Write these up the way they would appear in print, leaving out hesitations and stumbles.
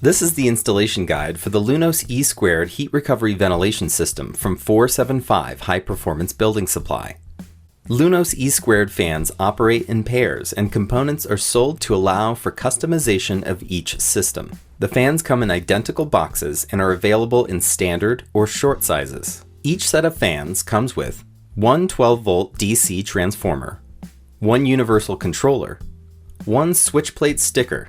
This is the installation guide for the Lunos E² heat recovery ventilation system from 475 High Performance Building Supply. Lunos E² fans operate in pairs and components are sold to allow for customization of each system. The fans come in identical boxes and are available in standard or short sizes. Each set of fans comes with one 12-volt DC transformer, one universal controller, one switch plate sticker,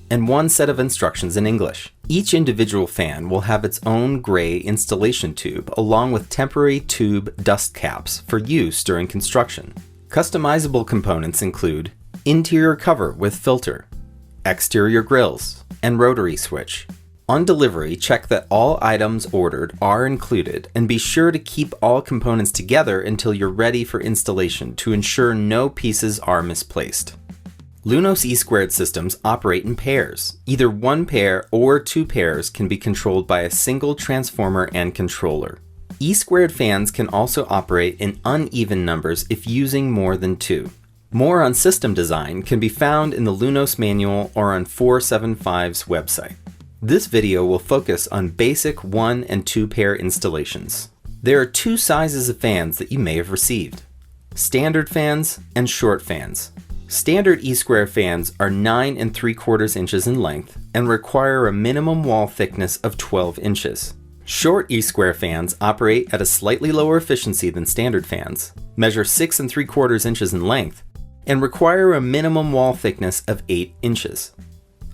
and one set of instructions in English. Each individual fan will have its own gray installation tube along with temporary tube dust caps for use during construction. Customizable components include interior cover with filter, exterior grills, and rotary switch. On delivery, check that all items ordered are included and be sure to keep all components together until you're ready for installation to ensure no pieces are misplaced. Lunos E² systems operate in pairs. Either one pair or two pairs can be controlled by a single transformer and controller. E² fans can also operate in uneven numbers if using more than two. More on system design can be found in the Lunos manual or on 475's website. This video will focus on basic 1 and 2 pair installations. There are two sizes of fans that you may have received: standard fans and short fans. Standard E² fans are 9 3/4 inches in length and require a minimum wall thickness of 12 inches. Short E² fans operate at a slightly lower efficiency than standard fans, measure 6 3/4 inches in length, and require a minimum wall thickness of 8 inches.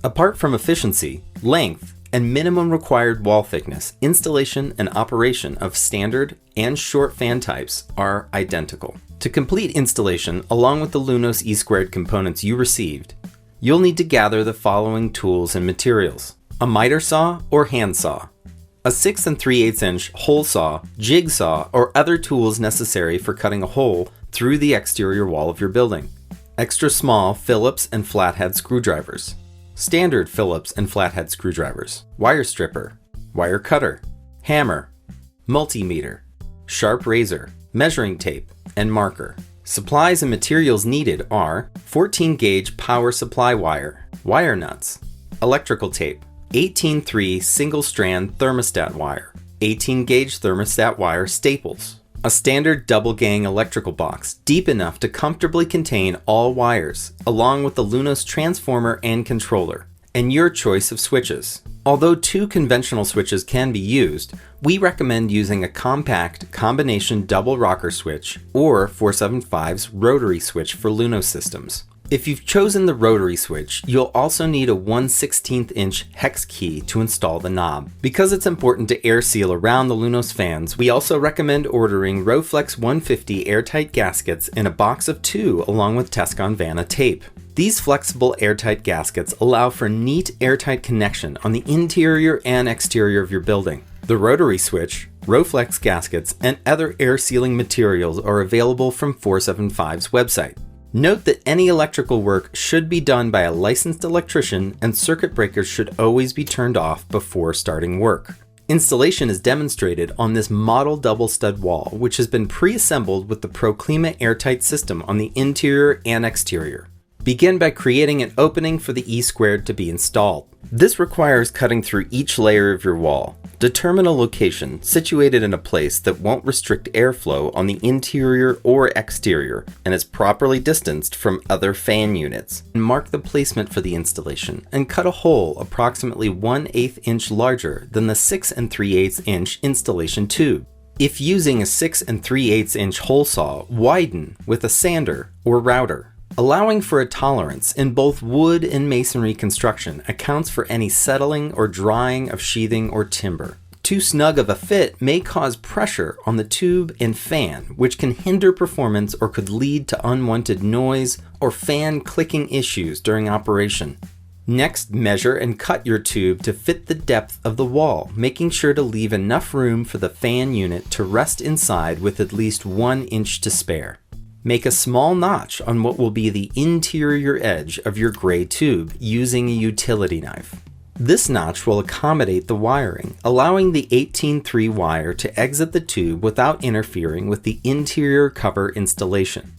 Apart from efficiency, length, and minimum required wall thickness, installation and operation of standard and short fan types are identical. To complete installation along with the Lunos E² components you received, you'll need to gather the following tools and materials: a miter saw or handsaw, a 6 3/8 inch hole saw, jigsaw, or other tools necessary for cutting a hole through the exterior wall of your building, extra small Phillips and flathead screwdrivers, standard Phillips and flathead screwdrivers, wire stripper, wire cutter, hammer, multimeter, sharp razor, measuring tape, and marker. Supplies and materials needed are 14 gauge power supply wire, wire nuts, electrical tape, 18-3 single strand thermostat wire, 18 gauge thermostat wire staples, a standard double gang electrical box deep enough to comfortably contain all wires, along with the Lunos transformer and controller, and your choice of switches. Although two conventional switches can be used, we recommend using a compact combination double rocker switch or 475's rotary switch for Lunos systems. If you've chosen the rotary switch, you'll also need a 1/16 inch hex key to install the knob. Because it's important to air seal around the Lunos fans, we also recommend ordering Rowflex 150 airtight gaskets in a box of 2 along with Tescon Vanna tape. These flexible airtight gaskets allow for neat airtight connection on the interior and exterior of your building. The rotary switch, Rowflex gaskets, and other air sealing materials are available from 475's website. Note that any electrical work should be done by a licensed electrician and circuit breakers should always be turned off before starting work. Installation is demonstrated on this model double stud wall, which has been pre-assembled with the Proclima airtight system on the interior and exterior. Begin by creating an opening for the E² to be installed. This requires cutting through each layer of your wall. Determine a location situated in a place that won't restrict airflow on the interior or exterior and is properly distanced from other fan units. Mark the placement for the installation and cut a hole approximately 1/8 inch larger than the 6 3/8 inch installation tube. If using a 6 3/8 inch hole saw, widen with a sander or router. Allowing for a tolerance in both wood and masonry construction accounts for any settling or drying of sheathing or timber. Too snug of a fit may cause pressure on the tube and fan, which can hinder performance or could lead to unwanted noise or fan clicking issues during operation. Next, measure and cut your tube to fit the depth of the wall, making sure to leave enough room for the fan unit to rest inside with at least 1 inch to spare. Make a small notch on what will be the interior edge of your gray tube using a utility knife. This notch will accommodate the wiring, allowing the 18-3 wire to exit the tube without interfering with the interior cover installation.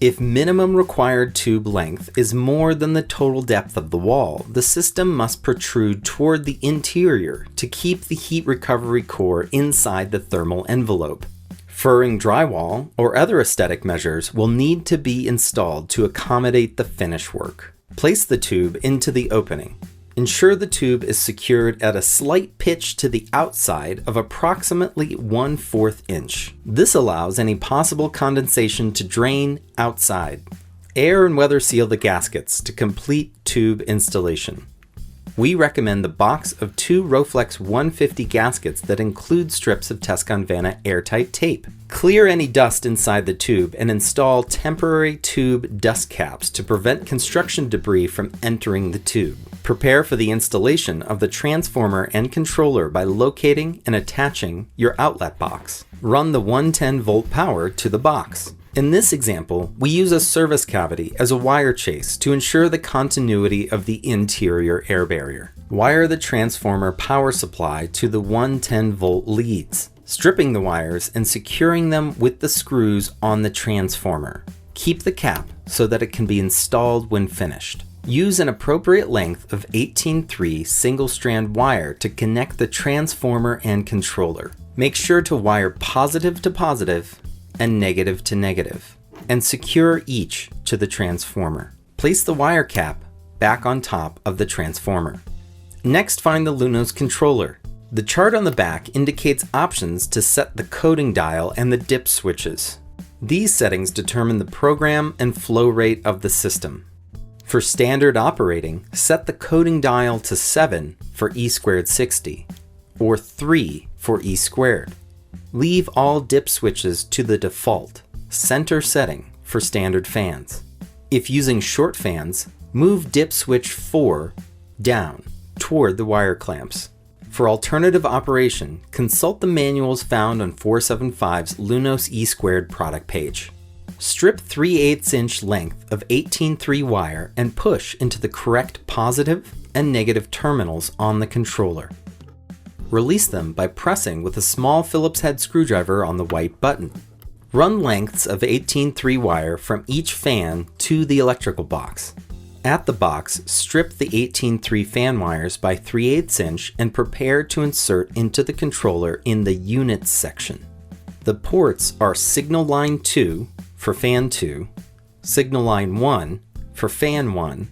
If minimum required tube length is more than the total depth of the wall, the system must protrude toward the interior to keep the heat recovery core inside the thermal envelope. Furring drywall or other aesthetic measures will need to be installed to accommodate the finish work. Place the tube into the opening. Ensure the tube is secured at a slight pitch to the outside of approximately 1/4 inch. This allows any possible condensation to drain outside. Air and weather seal the gaskets to complete tube installation. We recommend the box of 2 Rowflex 150 gaskets that include strips of Tuscan-Vanna airtight tape. Clear any dust inside the tube and install temporary tube dust caps to prevent construction debris from entering the tube. Prepare for the installation of the transformer and controller by locating and attaching your outlet box. Run the 110 volt power to the box. In this example, we use a service cavity as a wire chase to ensure the continuity of the interior air barrier. Wire the transformer power supply to the 110 volt leads, stripping the wires and securing them with the screws on the transformer. Keep the cap so that it can be installed when finished. Use an appropriate length of 18-3 single-strand wire to connect the transformer and controller. Make sure to wire positive to positive and negative to negative, and secure each to the transformer. Place the wire cap back on top of the transformer. Next, find the Lunos controller. The chart on the back indicates options to set the coding dial and the dip switches. These settings determine the program and flow rate of the system. For standard operating, set the coding dial to 7 for E²60, or 3 for E². Leave all dip switches to the default center setting for standard fans. If using short fans, move dip switch 4 down toward the wire clamps. For alternative operation, consult the manuals found on 475's Lunos E² product page. Strip 3/8 inch length of 18-3 wire and push into the correct positive and negative terminals on the controller. Release them by pressing with a small Phillips head screwdriver on the white button. Run lengths of 18-3 wire from each fan to the electrical box. At the box, strip the 18-3 fan wires by 3/8 inch and prepare to insert into the controller in the units section. The ports are signal line 2 for fan 2, signal line 1 for fan 1,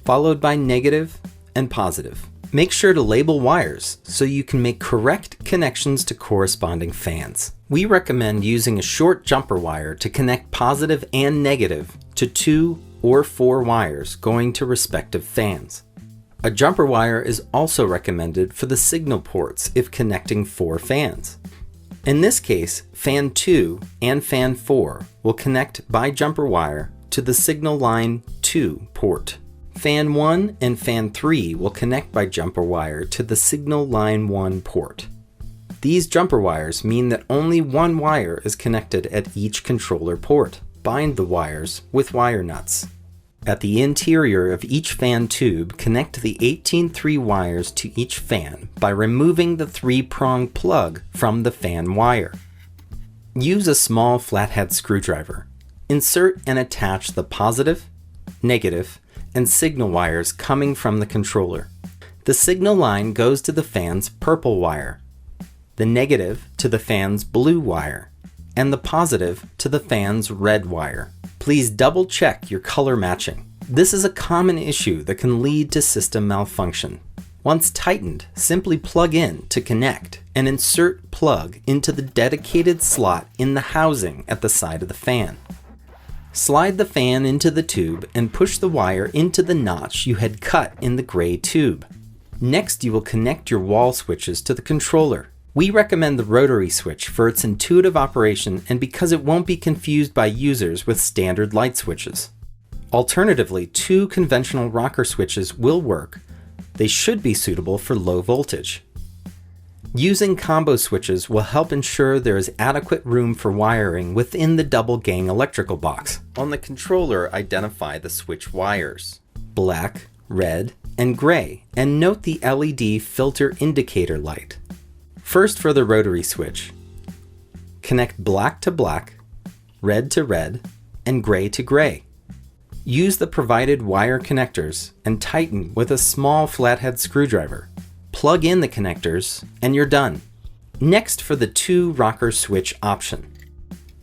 followed by negative and positive. Make sure to label wires so you can make correct connections to corresponding fans. We recommend using a short jumper wire to connect positive and negative to 2 or 4 wires going to respective fans. A jumper wire is also recommended for the signal ports if connecting 4 fans. In this case, fan 2 and fan 4 will connect by jumper wire to the signal line 2 port. Fan 1 and fan 3 will connect by jumper wire to the signal line 1 port. These jumper wires mean that only one wire is connected at each controller port. Bind the wires with wire nuts. At the interior of each fan tube, connect the 18-3 wires to each fan by removing the 3-prong plug from the fan wire. Use a small flathead screwdriver. Insert and attach the positive, negative, and signal wires coming from the controller. The signal line goes to the fan's purple wire, the negative to the fan's blue wire, and the positive to the fan's red wire. Please double check your color matching. This is a common issue that can lead to system malfunction. Once tightened, simply plug in to connect and insert plug into the dedicated slot in the housing at the side of the fan. Slide the fan into the tube and push the wire into the notch you had cut in the gray tube. Next, you will connect your wall switches to the controller. We recommend the rotary switch for its intuitive operation and because it won't be confused by users with standard light switches. Alternatively, 2 conventional rocker switches will work. They should be suitable for low voltage. Using combo switches will help ensure there is adequate room for wiring within the double gang electrical box. On the controller, identify the switch wires, black, red, and gray, and note the LED filter indicator light. First, for the rotary switch, connect black to black, red to red, and gray to gray. Use the provided wire connectors and tighten with a small flathead screwdriver. Plug in the connectors and you're done. Next, for the 2 rocker switch option.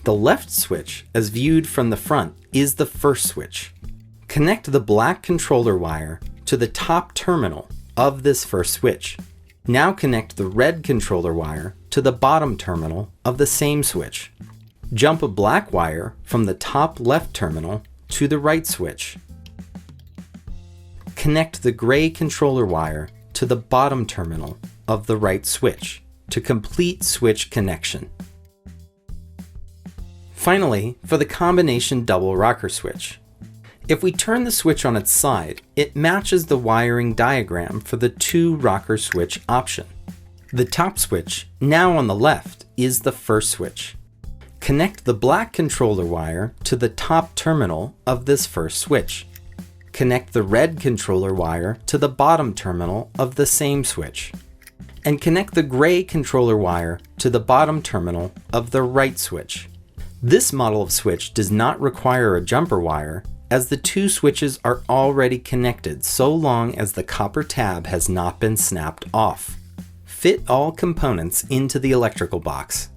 The left switch, as viewed from the front, is the first switch. Connect the black controller wire to the top terminal of this first switch. Now connect the red controller wire to the bottom terminal of the same switch. Jump a black wire from the top left terminal to the right switch. Connect the gray controller wire to the bottom terminal of the right switch to complete switch connection. Finally, for the combination double rocker switch. If we turn the switch on its side, it matches the wiring diagram for the 2 rocker switch option. The top switch, now on the left, is the first switch. Connect the black controller wire to the top terminal of this first switch. Connect the red controller wire to the bottom terminal of the same switch. And connect the gray controller wire to the bottom terminal of the right switch. This model of switch does not require a jumper wire, as the 2 switches are already connected so long as the copper tab has not been snapped off. Fit all components into the electrical box.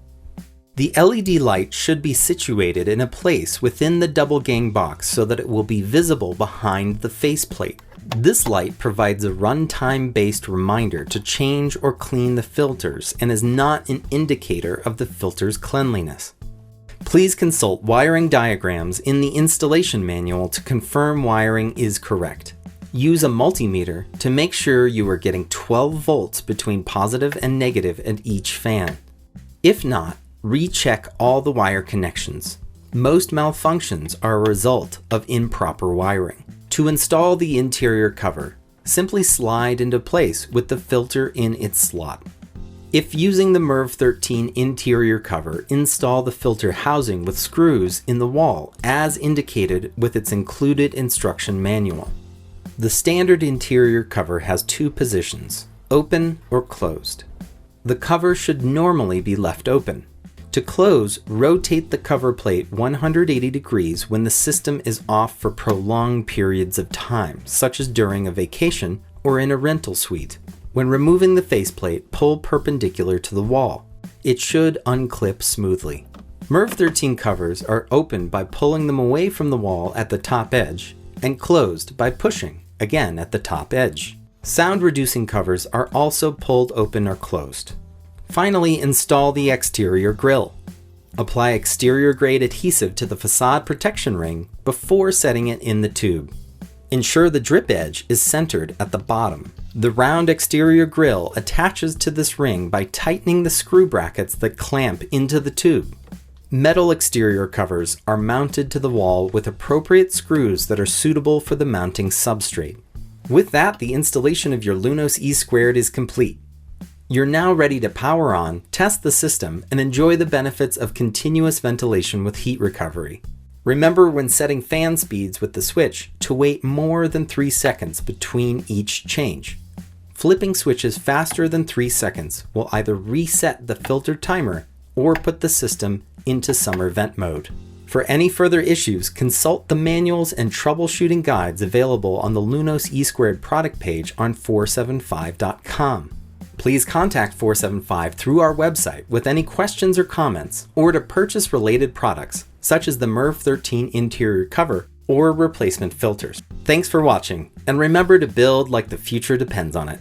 The LED light should be situated in a place within the double gang box so that it will be visible behind the faceplate. This light provides a runtime-based reminder to change or clean the filters and is not an indicator of the filter's cleanliness. Please consult wiring diagrams in the installation manual to confirm wiring is correct. Use a multimeter to make sure you are getting 12 volts between positive and negative at each fan. If not, recheck all the wire connections. Most malfunctions are a result of improper wiring. To install the interior cover, simply slide into place with the filter in its slot. If using the MERV13 interior cover, install the filter housing with screws in the wall as indicated with its included instruction manual. The standard interior cover has 2 positions, open or closed. The cover should normally be left open. To close, rotate the cover plate 180 degrees when the system is off for prolonged periods of time, such as during a vacation or in a rental suite. When removing the faceplate, pull perpendicular to the wall. It should unclip smoothly. MERV13 covers are opened by pulling them away from the wall at the top edge and closed by pushing, again at the top edge. Sound-reducing covers are also pulled open or closed. Finally, install the exterior grille. Apply exterior-grade adhesive to the facade protection ring before setting it in the tube. Ensure the drip edge is centered at the bottom. The round exterior grille attaches to this ring by tightening the screw brackets that clamp into the tube. Metal exterior covers are mounted to the wall with appropriate screws that are suitable for the mounting substrate. With that, the installation of your Lunos E² is complete. You're now ready to power on, test the system, and enjoy the benefits of continuous ventilation with heat recovery. Remember when setting fan speeds with the switch to wait more than 3 seconds between each change. Flipping switches faster than 3 seconds will either reset the filter timer or put the system into summer vent mode. For any further issues, consult the manuals and troubleshooting guides available on the Lunos E² product page on 475.com. Please contact 475 through our website with any questions or comments, or to purchase related products, such as the MERV13 interior cover or replacement filters. Thanks for watching, and remember to build like the future depends on it.